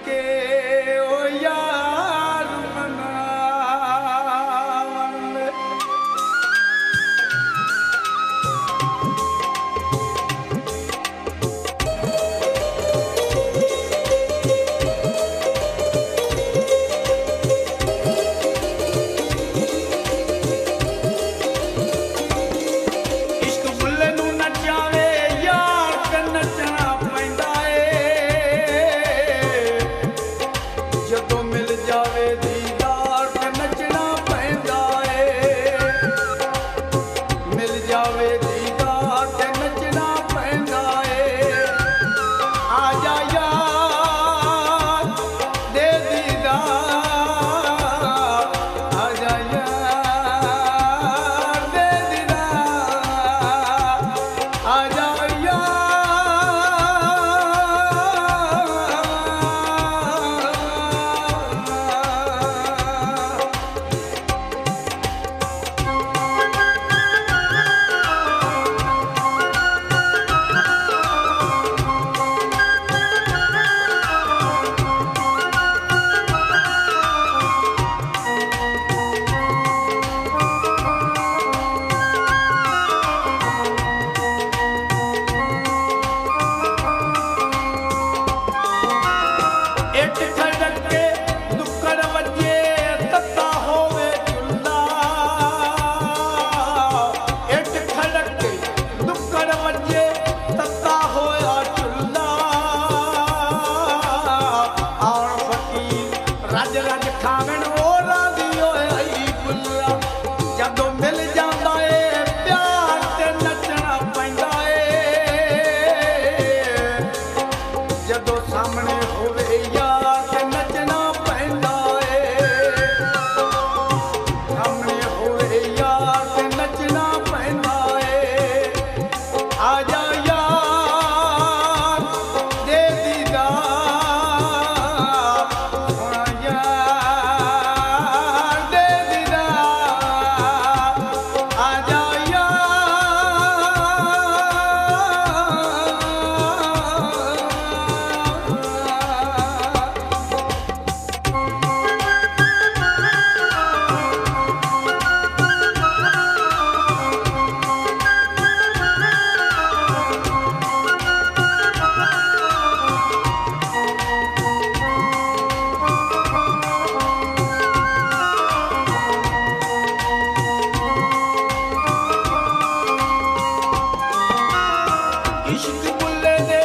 के ओ यार मनावन। इश्क बुल्ले नू नचावे यार ते नचना पैंदा ए। जदों मिल जावे दीदार ते नचना पैंदा ए। मिल जावे दीदार ते नचना पैंदा ए। आजा यार दे दीदार, आजा यार दे दीदार, आजा इट खड़के दुक्कड़ वजे तत्ता होवे चुल्ला। इट खड़के दुक्कड़ वजे तत्ता होया चुल्ला। और फकीर रज रज खावन ओ राजी होए आई बुल्ला। जदों मिल जांदा ए प्यार ते नचना पैंदा ए। जदों सामने होवे यार ते नचना पैंदा ए। सामने होवे यार ते नचना पैंदा ए। आजा यार दे दीदार, सोना यार दे दीदार, आजा इश्क बुल्ले दे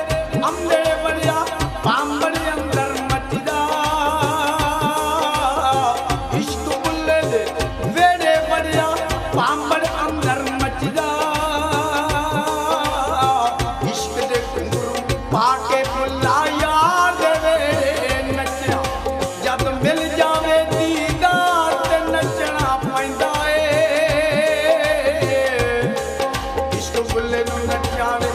अंदे बड़िया पांबड़ अंदर मचदा। इश्क बुल्ले दे वेड़े बड़िया पांबड़ अंदर मचदा। इश्क दे घुंघरू पाके बुल्ला यार दे वेड़े नचया। जद मिल जावे दीदार ते नचना पैंदा ए। इश्क बुल्ले नू नचावे